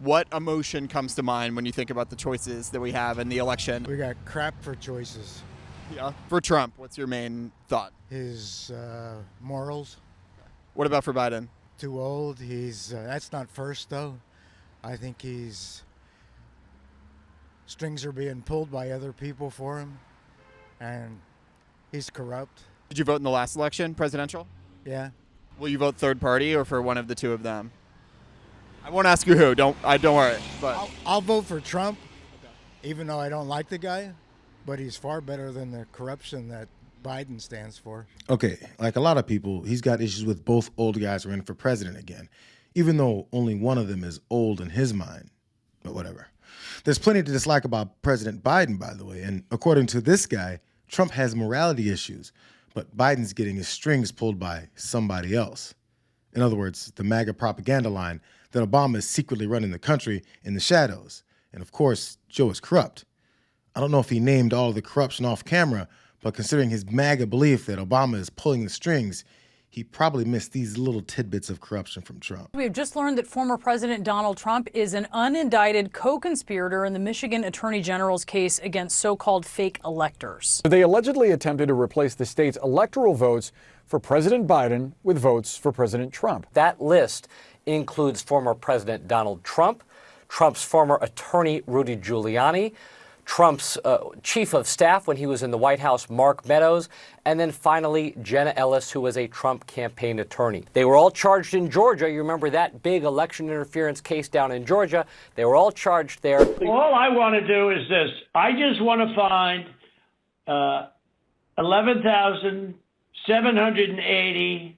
What emotion comes to mind when you think about the choices that we have in the election? We got crap for choices. Yeah. For Trump, what's your main thought? His morals. What about for Biden? Too old. He's that's not first though. I think strings are being pulled by other people for him, and he's corrupt. Did you vote in the last election, presidential? Yeah. Will you vote third party or for one of the two of them? I won't ask you who. Don't worry. But I'll vote for Trump, even though I don't like the guy, but he's far better than the corruption that Biden stands for. Okay, like a lot of people, he's got issues with both old guys running for president again, even though only one of them is old in his mind. But whatever. There's plenty to dislike about President Biden, by the way, and according to this guy, Trump has morality issues, but Biden's getting his strings pulled by somebody else. In other words, the MAGA propaganda line that Obama is secretly running the country in the shadows. And of course, Joe is corrupt. I don't know if he named all of the corruption off camera, but considering his MAGA belief that Obama is pulling the strings, he probably missed these little tidbits of corruption from Trump. We have just learned that former President Donald Trump is an unindicted co-conspirator in the Michigan Attorney General's case against so-called fake electors. They allegedly attempted to replace the state's electoral votes for President Biden with votes for President Trump. That list includes former President Donald Trump, Trump's former attorney Rudy Giuliani, Trump's chief of staff when he was in the White House, Mark Meadows, and then finally Jenna Ellis, who was a Trump campaign attorney. They were all charged in Georgia. You remember that big election interference case down in Georgia? They were all charged there. All I want to do is this. I just want to find 11,780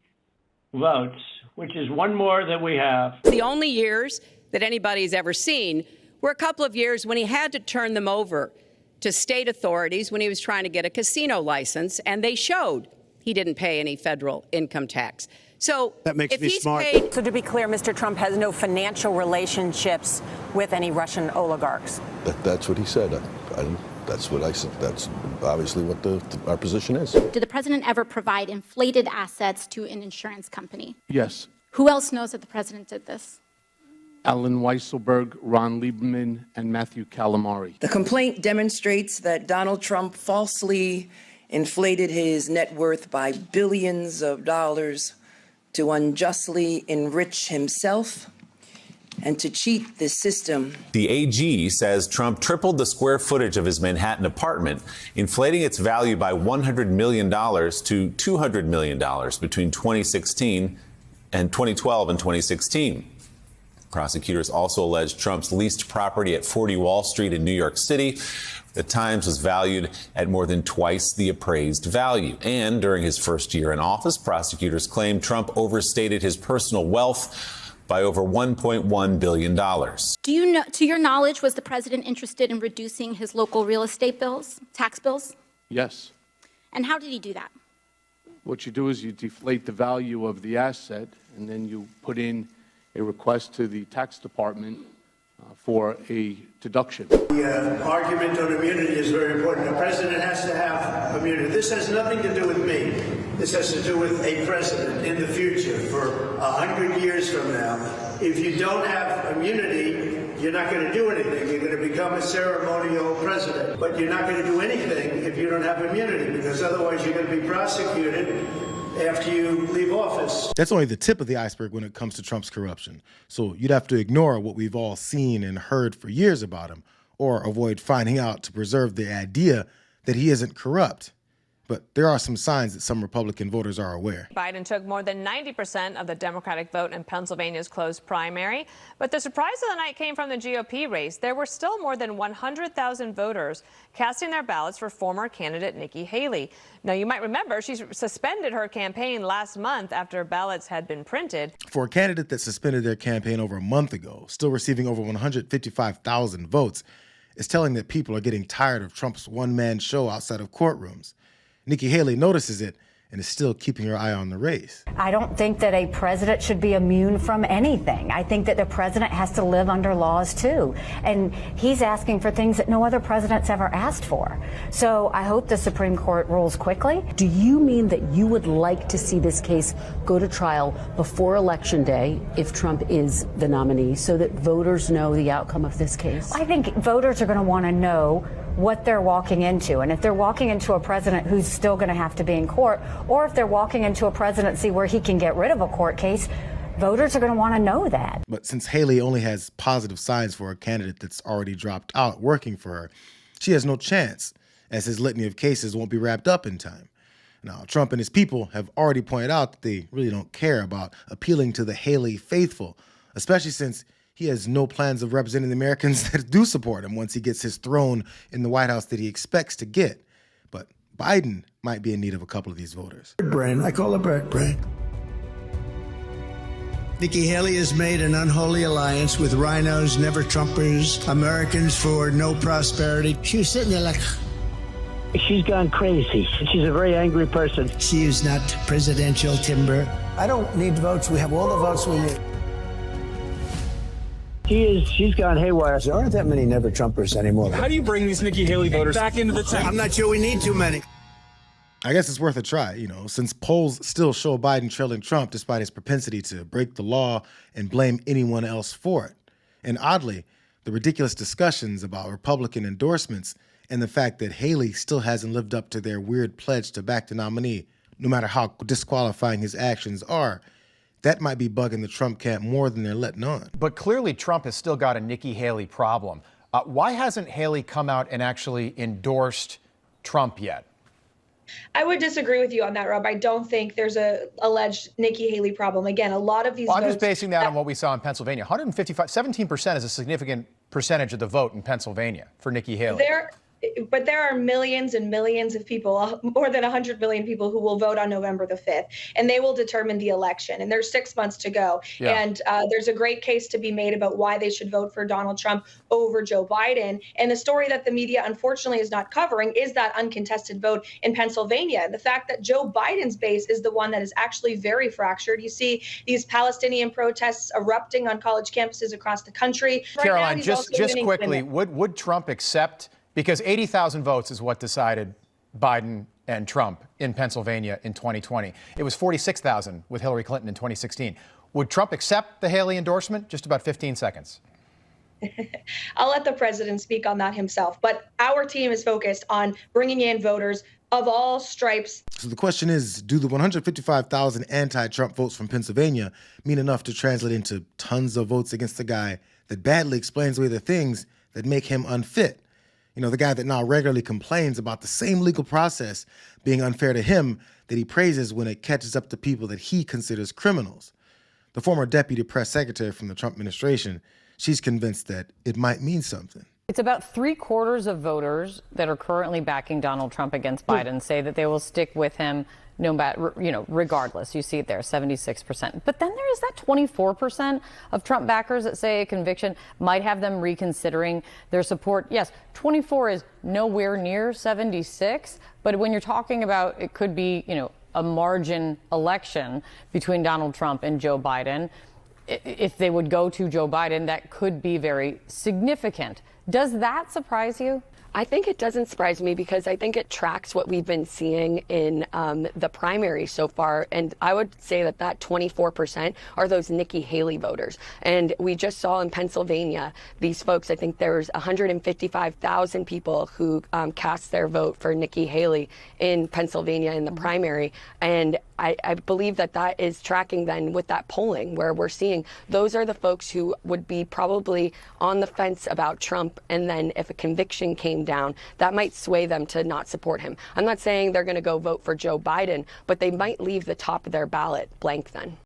votes, which is one more than we have. The only years that anybody's ever seen were a couple of years when he had to turn them over to state authorities when he was trying to get a casino license, and they showed he didn't pay any federal income tax. So that makes me smart. So to be clear, Mr. Trump has no financial relationships with any Russian oligarchs. That's what he said. That's what I said. That's obviously what our position is. Did the president ever provide inflated assets to an insurance company? Yes. Who else knows that the president did this? Alan Weisselberg, Ron Lieberman, and Matthew Calamari. The complaint demonstrates that Donald Trump falsely inflated his net worth by billions of dollars to unjustly enrich himself and to cheat the system. The AG says Trump tripled the square footage of his Manhattan apartment, inflating its value by $100 million to $200 million between 2016 and 2012 and 2016. Prosecutors also allege Trump's leased property at 40 Wall Street in New York City at times was valued at more than twice the appraised value. And during his first year in office, prosecutors claim Trump overstated his personal wealth by over $1.1 billion. Do you know, to your knowledge, was the president interested in reducing his local real estate bills, tax bills? Yes. And how did he do that? What you do is you deflate the value of the asset, and then you put in a request to the tax department for a deduction. The argument on immunity is very important. The president has to have immunity. This has nothing to do with me. This has to do with a president in the future for 100 years from now. If you don't have immunity, you're not going to do anything. You're going to become a ceremonial president. But you're not going to do anything if you don't have immunity, because otherwise you're going to be prosecuted after you leave office. That's only the tip of the iceberg when it comes to Trump's corruption. So you'd have to ignore what we've all seen and heard for years about him, or avoid finding out to preserve the idea that he isn't corrupt. But there are some signs that some Republican voters are aware. Biden took more than 90% of the Democratic vote in Pennsylvania's closed primary. But the surprise of the night came from the GOP race. There were still more than 100,000 voters casting their ballots for former candidate Nikki Haley. Now, you might remember she suspended her campaign last month after ballots had been printed. For a candidate that suspended their campaign over a month ago, still receiving over 155,000 votes, is telling that people are getting tired of Trump's one-man show outside of courtrooms. Nikki Haley notices it and is still keeping her eye on the race. I don't think that a president should be immune from anything. I think that the president has to live under laws too. And he's asking for things that no other president's ever asked for. So I hope the Supreme Court rules quickly. Do you mean that you would like to see this case go to trial before Election Day if Trump is the nominee so that voters know the outcome of this case? I think voters are going to want to know what they're walking into. And if they're walking into a president who's still going to have to be in court, or if they're walking into a presidency where he can get rid of a court case, voters are going to want to know that. But since Haley only has positive signs for a candidate that's already dropped out working for her, she has no chance, as his litany of cases won't be wrapped up in time. Now, Trump and his people have already pointed out that they really don't care about appealing to the Haley faithful, especially since he has no plans of representing the Americans that do support him once he gets his throne in the White House that he expects to get. But Biden might be in need of a couple of these voters. Brain. I call her bird brain. Nikki Haley has made an unholy alliance with rhinos, never Trumpers, Americans for no prosperity. She was sitting there like, she's gone crazy. She's a very angry person. She is not presidential timber. I don't need votes. We have all the votes we need. She's gone haywire. There aren't that many never Trumpers anymore. How do you bring these Nikki Haley voters back into the tent? I'm not sure we need too many. I guess it's worth a try, since polls still show Biden trailing Trump despite his propensity to break the law and blame anyone else for it. And oddly, the ridiculous discussions about Republican endorsements and the fact that Haley still hasn't lived up to their weird pledge to back the nominee, no matter how disqualifying his actions are, that might be bugging the Trump camp more than they're letting on. But clearly Trump has still got a Nikki Haley problem. Why hasn't Haley come out and actually endorsed Trump yet? I would disagree with you on that, Rob. I don't think there's a alleged Nikki Haley problem. Again, a lot of these votes... I'm just basing that on what we saw in Pennsylvania. 17% is a significant percentage of the vote in Pennsylvania for Nikki Haley. But there are millions and millions of people, more than 100 million people, who will vote on November the 5th, and they will determine the election. And there's 6 months to go. Yeah. And there's a great case to be made about why they should vote for Donald Trump over Joe Biden. And the story that the media, unfortunately, is not covering is that uncontested vote in Pennsylvania. The fact that Joe Biden's base is the one that is actually very fractured. You see these Palestinian protests erupting on college campuses across the country. Caroline, right now, just quickly, would Trump accept... Because 80,000 votes is what decided Biden and Trump in Pennsylvania in 2020. It was 46,000 with Hillary Clinton in 2016. Would Trump accept the Haley endorsement? Just about 15 seconds. I'll let the president speak on that himself. But our team is focused on bringing in voters of all stripes. So the question is, do the 155,000 anti-Trump votes from Pennsylvania mean enough to translate into tons of votes against the guy that badly explains away the things that make him unfit? The guy that now regularly complains about the same legal process being unfair to him that he praises when it catches up to people that he considers criminals. The former deputy press secretary from the Trump administration, she's convinced that it might mean something. It's about 3/4 of voters that are currently backing Donald Trump against Biden say that they will stick with him no matter, regardless. You see it there, 76%. But then there is that 24% of Trump backers that say a conviction might have them reconsidering their support. Yes, 24 is nowhere near 76. But when you're talking about it could be, a margin election between Donald Trump and Joe Biden, if they would go to Joe Biden, that could be very significant. Does that surprise you? I think it doesn't surprise me because I think it tracks what we've been seeing in the primary so far. And I would say that 24% are those Nikki Haley voters. And we just saw in Pennsylvania, these folks, I think there's 155,000 people who cast their vote for Nikki Haley in Pennsylvania in the primary. And I believe that is tracking then with that polling where we're seeing those are the folks who would be probably on the fence about Trump. And then if a conviction came down, that might sway them to not support him. I'm not saying they're going to go vote for Joe Biden, but they might leave the top of their ballot blank then.